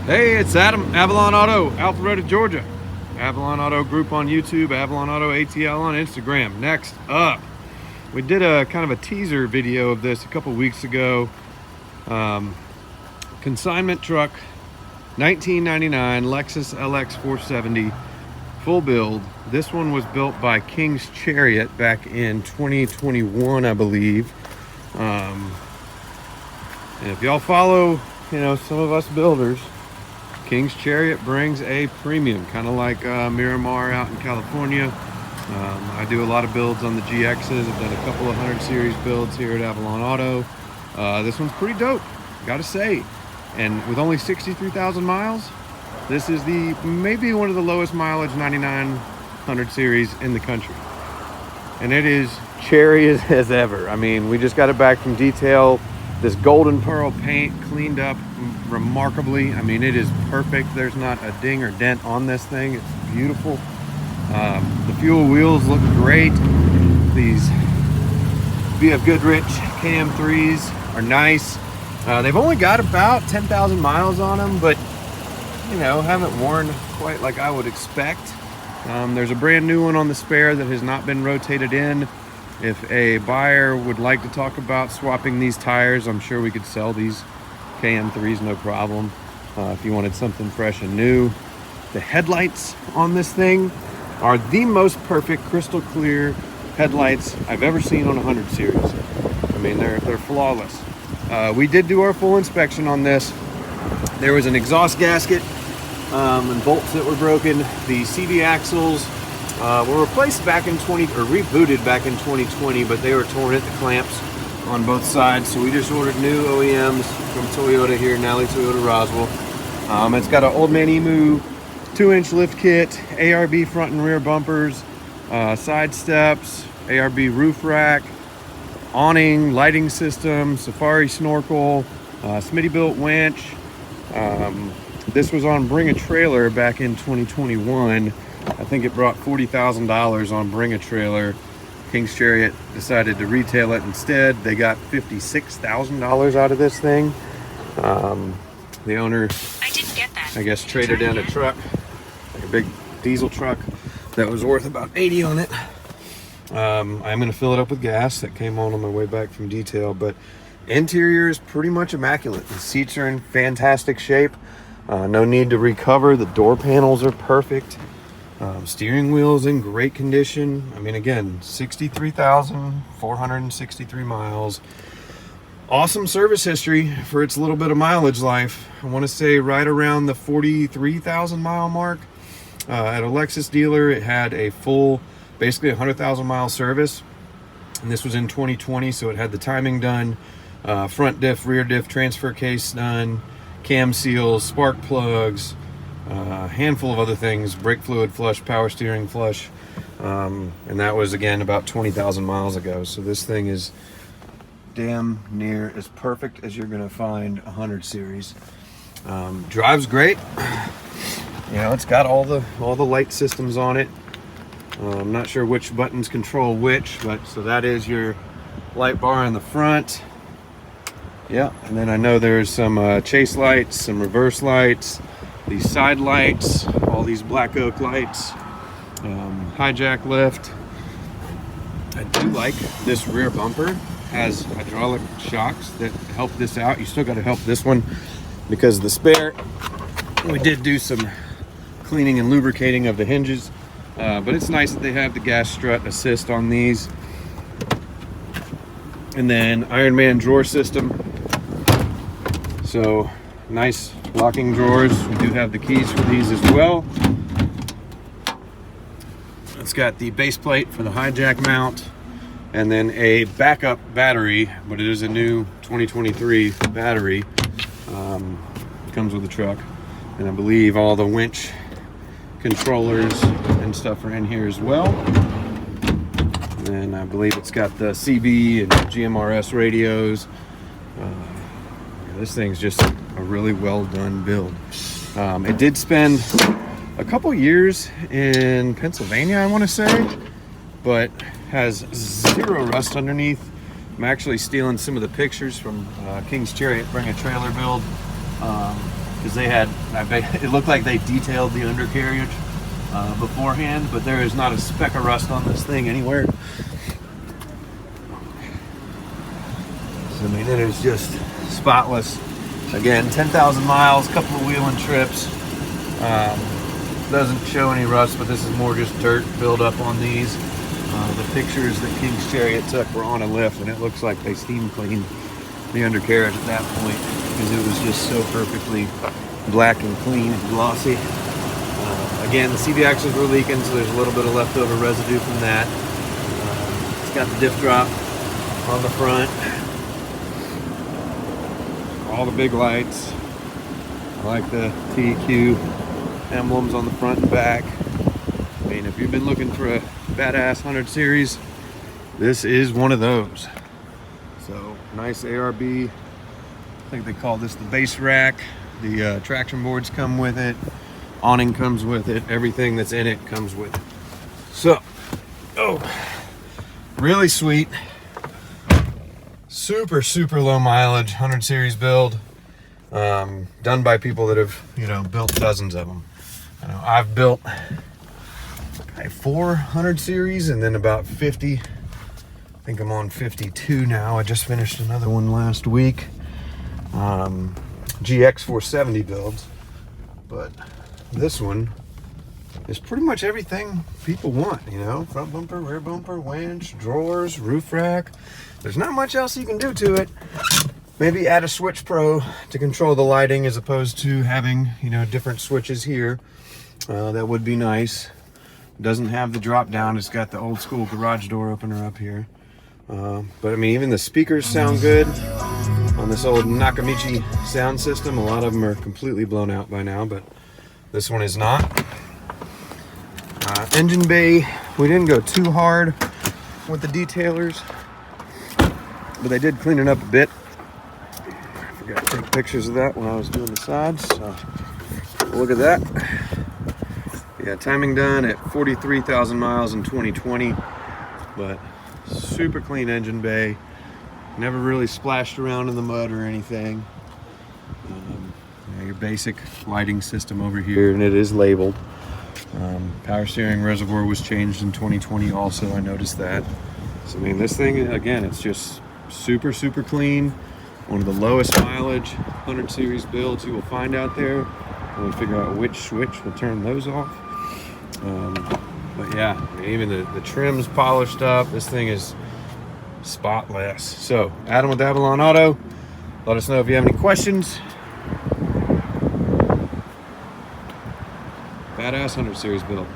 Hey, it's Adam, Avalon Auto, Alpharetta, Georgia. Avalon Auto Group on YouTube, Avalon Auto ATL on Instagram. Next up, we did a kind of a teaser video of this a couple weeks ago. Consignment truck, 1999 Lexus LX470, full build. This one was built by King's Chariot back in 2021, I believe. And if y'all follow, some of us builders, King's Chariot brings a premium, kind of like Miramar out in California. I do a lot of builds on the GXs. I've done a couple of 100 series builds here at Avalon Auto. This one's pretty dope, gotta say. And with only 63,000 miles, this is maybe one of the lowest mileage 9900 series in the country. And it is cherry as ever. I mean, we just got it back from detail. This golden pearl paint cleaned up remarkably. I mean, it is perfect. There's not a ding or dent on this thing. It's beautiful. The fuel wheels look great. These VF Goodrich KM3s are nice. They've only got about 10,000 miles on them, but haven't worn quite like I would expect. There's a brand new one on the spare that has not been rotated in. If a buyer would like to talk about swapping these tires, I'm sure we could sell these KM3s, no problem. If you wanted something fresh and new. The headlights on this thing are the most perfect crystal clear headlights I've ever seen on a 100 series. I mean, they're flawless. We did do our full inspection on this. There was an exhaust gasket and bolts that were broken. The CD axles were replaced back in rebooted back in 2020, but they were torn at the clamps on both sides. So we just ordered new OEMs from Toyota here, Nally Toyota Roswell. It's got an Old Man Emu 2-inch lift kit, ARB front and rear bumpers, side steps, ARB roof rack, awning, lighting system, safari snorkel, Smitty-built winch. This was on Bring a Trailer back in 2021. I think it brought $40,000 on Bring a Trailer. King's Chariot decided to retail it instead. They got $56,000 out of this thing. The owner, I guess, traded in a truck, like a big diesel truck that was worth about 80 on it. I'm gonna fill it up with gas. That came on my way back from detail, but interior is pretty much immaculate. The seats are in fantastic shape. No need to recover. The door panels are perfect. Steering wheel is in great condition. I mean, again, 63,463 miles. Awesome service history for its little bit of mileage life. I want to say right around the 43,000 mile mark. At a Lexus dealer, it had a full, basically 100,000 mile service. And this was in 2020, so it had the timing done, front diff, rear diff, transfer case done, cam seals, spark plugs, a handful of other things, brake fluid flush, power steering flush, and that was again about 20,000 miles ago. So this thing is damn near as perfect as you're gonna find a 100 series. Drives great. It's got all the light systems on it. I'm not sure which buttons control which, but so that is your light bar in the front. Yeah, and then I know there's some chase lights, some reverse lights, these side lights, all these black oak lights, hijack lift. I do like this rear bumper. Has hydraulic shocks that help this out. You still got to help this one because the spare, we did do some cleaning and lubricating of the hinges, but it's nice that they have the gas strut assist on these. And then Iron Man drawer system. So nice locking drawers. We do have the keys for these as well. It's got the base plate for the hijack mount and then a backup battery, but it is a new 2023 battery. Comes with the truck, and I believe all the winch controllers and stuff are in here as well. And I believe it's got the CB and GMRS radios. This thing's just a really well done build. It did spend a couple years in Pennsylvania, I want to say, but has zero rust underneath. I'm actually stealing some of the pictures from King's Chariot Bring a Trailer build, because because they had, it looked like they detailed the undercarriage beforehand, but there is not a speck of rust on this thing anywhere. So, I mean, it is just spotless. Again, 10,000 miles, couple of wheeling trips. Doesn't show any rust, but this is more just dirt buildup on these. The pictures that King's Chariot took were on a lift, and it looks like they steam cleaned the undercarriage at that point because it was just so perfectly black and clean and glossy. Again, the CV axles were leaking, so there's a little bit of leftover residue from that. It's got the diff drop on the front. All the big lights. I like the TQ emblems on the front and back. I mean, if you've been looking for a badass 100 series, this is one of those. So, nice ARB. I think they call this the base rack. The traction boards come with it. Awning comes with it. Everything that's in it comes with it. So, really sweet. Super, super low mileage, 100 series build. Done by people that have, built dozens of them. I know I've built 400 series and then about 50. I think I'm on 52 now. I just finished another one last week. GX470 builds. But this one is pretty much everything people want, front bumper, rear bumper, winch, drawers, roof rack. There's not much else you can do to it. Maybe add a switch pro to control the lighting as opposed to having, different switches here. That would be nice. Doesn't have the drop down. It's got the old school garage door opener up here. But I mean, even the speakers sound good on this old Nakamichi sound system. A lot of them are completely blown out by now, but this one is not. Engine bay, we didn't go too hard with the detailers, but they did clean it up a bit. I forgot to take pictures of that when I was doing the sides, so look at that. Yeah, timing done at 43,000 miles in 2020, but super clean engine bay. Never really splashed around in the mud or anything. Your basic lighting system over here, and it is labeled. Power steering reservoir was changed in 2020 also, I noticed that. So I mean, this thing, again, it's just super, super clean. One of the lowest mileage 100 series builds you will find out there. We'll figure out which switch will turn those off. But yeah, even the trim's polished up. This thing is spotless. So, Adam with Avalon Auto. Let us know if you have any questions. Badass 100 series build.